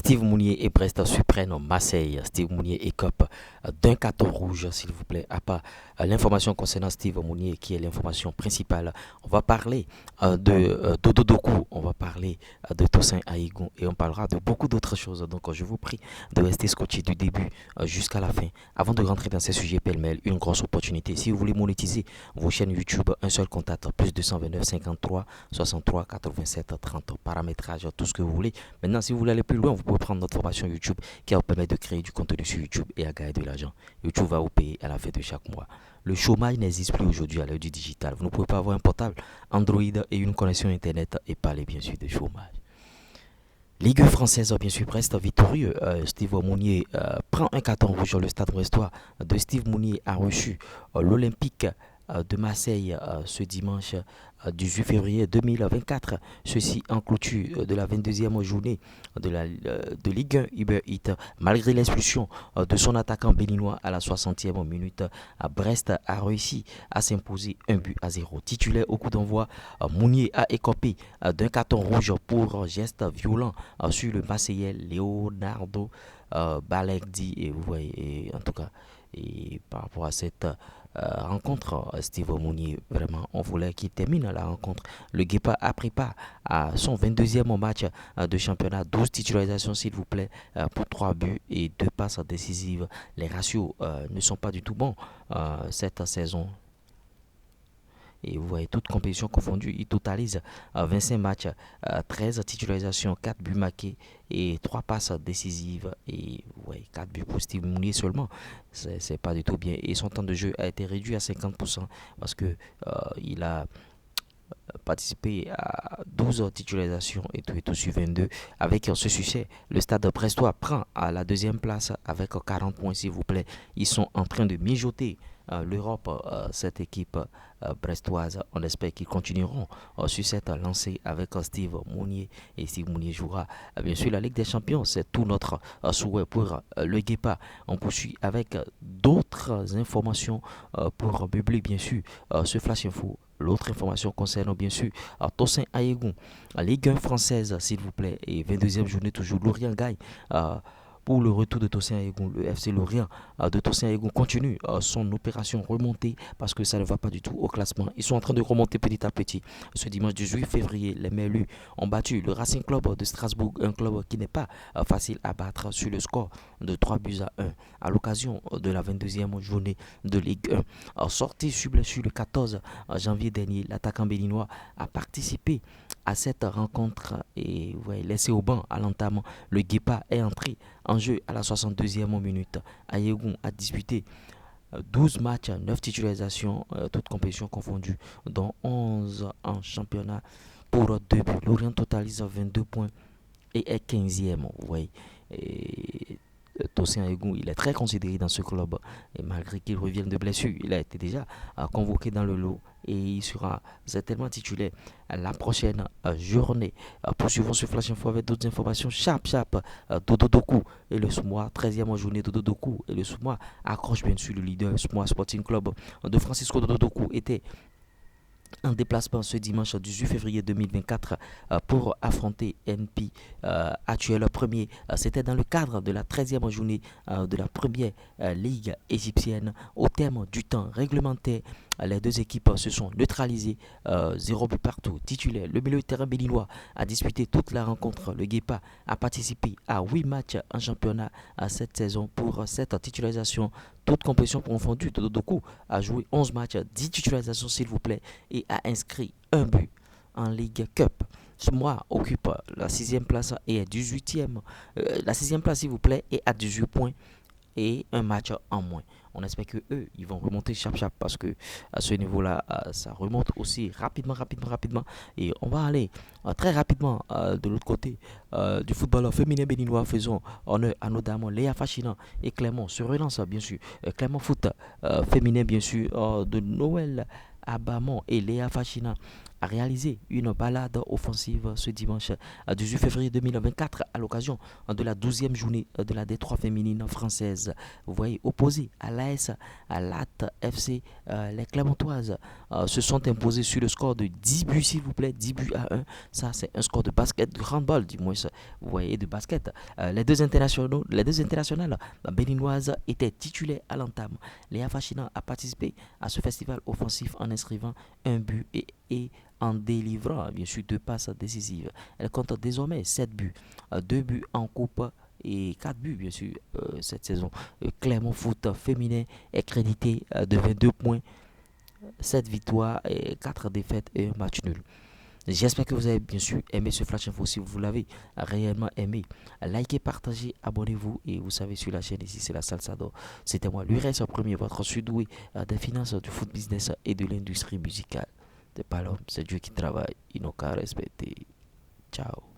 Steve Mounier et Brest surprennent Marseille. Steve Mounier écope d'un carton rouge, s'il vous plaît. À part l'information concernant Steve Mounier, qui est l'information principale, on va parler de Dodo Doku, on va parler de Tosin Aïgon et on parlera de beaucoup d'autres choses. Donc, je vous prie de rester scotché du début jusqu'à la fin. Avant de rentrer dans ces sujets pêle-mêle, une grosse opportunité. Si vous voulez monétiser vos chaînes YouTube, un seul contact, plus 229 53 63 87 30. Paramétrage, tout ce que vous voulez. Maintenant, si vous voulez aller plus loin, vous pouvez prendre notre formation YouTube qui va vous permettre de créer du contenu sur YouTube et à gagner de l'argent. YouTube va vous payer à la fin de chaque mois. Le chômage n'existe plus aujourd'hui à l'heure du digital. Vous ne pouvez pas avoir un portable Android et une connexion Internet et parler bien sûr de chômage. Ligue française, bien sûr, Brest victorieux. Steve Mounier prend un carton rouge sur le stade brestois de Steve Mounier a reçu l'Olympique de Marseille ce dimanche 18 février 2024. Ceci en clôture de la 22e journée de Ligue 1 Uber Eats. Malgré l'expulsion de son attaquant béninois à la 60e minute, Brest a réussi à s'imposer 1-0. Titulaire au coup d'envoi, Mounier a écopé d'un carton rouge pour geste violent sur le Marseillais Leonardo Balegdi. Et vous voyez, en tout cas, et par rapport à cette rencontre, Steve Mounier, vraiment, on voulait qu'il termine la rencontre. Le Guépard a pris part à son 22e match de championnat, 12 titularisations s'il vous plaît, pour 3 buts et 2 passes décisives. Les ratios ne sont pas du tout bons cette saison. Et vous voyez, toutes compétitions confondues, il totalise 25 matchs, 13 titularisations, 4 buts marqués et 3 passes décisives. Et vous voyez, 4 buts pour Steve Mounier seulement, c'est pas du tout bien. Et son temps de jeu a été réduit à 50% parce que il a participé à 12 titularisations et tout sur 22. Avec ce succès, le stade brestois prend à la deuxième place avec 40 points s'il vous plaît. Ils sont en train de mijoter l'Europe, cette équipe brestoise. On espère qu'ils continueront sur cette lancée avec Steve Mounier. Et Steve Mounier jouera bien sûr la Ligue des Champions. C'est tout notre souhait pour le Guépard. On poursuit avec d'autres informations pour publier bien sûr ce Flash Info. L'autre information concerne bien sûr Tosin Aïgon, Ligue 1 française s'il vous plaît, et 22e journée toujours, Lorient gagne pour le retour de Tosin Aïgon. Le FC Lorient de Tosin Aïgon continue son opération remontée parce que ça ne va pas du tout au classement. Ils sont en train de remonter petit à petit. Ce dimanche 18 février, les Merlus ont battu le Racing Club de Strasbourg, un club qui n'est pas facile à battre sur le score de 3-1 à l'occasion de la 22e journée de Ligue 1. Sorti sur blessure le 14 janvier dernier, l'attaquant béninois a participé à cette rencontre et ouais, laissé au banc à l'entame. Le Guépard est entré en jeu à la 62e minute. Ayegun a disputé 12 matchs, 9 titularisations, toutes compétitions confondues, dont 11 en championnat pour 2 buts. Lorient totalise 22 points et est 15e. Ouais. Et Tosin Ayegun, il est très considéré dans ce club et malgré qu'il revienne de blessure, il a été déjà convoqué dans le lot et il sera certainement titulaire la prochaine journée. Poursuivons ce flash info avec d'autres informations. Sharp, Dodo Doku et le Soumois, 13e journée. Dodo Doku et le Soumois accroche bien sûr le leader Soumois Sporting Club de Francisco. Dodo Doku était en déplacement ce dimanche 18 février 2024 pour affronter NP actuel premier. C'était dans le cadre de la 13e journée de la première ligue égyptienne. Au terme du temps réglementaire, les deux équipes se sont neutralisées, 0 but partout. Titulaire, le milieu de terrain béninois a disputé toute la rencontre. Le Guépard a participé à 8 matchs en championnat cette saison. Pour cette titularisation, toute compétition confondue, Dodo Doku a joué 11 matchs, 10 titularisations s'il vous plaît, et a inscrit un but en Ligue Cup. Moi occupe la 6e place et est 18e. La 6e place s'il vous plaît est à 18 points et un match en moins. On espère que eux, ils vont remonter chap parce que à ce niveau-là, ça remonte aussi rapidement. Et on va aller très rapidement de l'autre côté du football féminin béninois. Faisons honneur à nos dames Léa Fachina et Clément se relance bien sûr. Clément foot féminin bien sûr de Noël Abamon et Léa Fachina a réalisé une balade offensive ce dimanche 18 février 2024 à l'occasion de la 12e journée de la D3 féminine française. Vous voyez, opposé à l'AS, à l'AT FC, les Clermontoises se sont imposées sur le score de 10 buts, s'il vous plaît, 10 buts à 1. Ça, c'est un score de basket, de handball, du moins, vous voyez, de basket. Les deux internationales béninoises étaient titulaires à l'entame. Léa Fachina a participé à ce festival offensif en inscrivant un but et en délivrant bien sûr 2 passes décisives. Elle compte désormais 7 buts, 2 buts en coupe et 4 buts bien sûr cette saison. Clermont Foot féminin est crédité de 22 points, 7 victoires et 4 défaites et un match nul. J'espère que vous avez bien sûr aimé ce Flash Info. Si vous l'avez réellement aimé, likez, partagez, abonnez-vous. Et vous savez, sur la chaîne ici, c'est la Salsado. C'était moi, l'URS premier, votre sudoué des finances, du foot business et de l'industrie musicale. C'est pas l'homme, c'est Dieu qui travaille. Il n'a qu'à respecter. Ciao.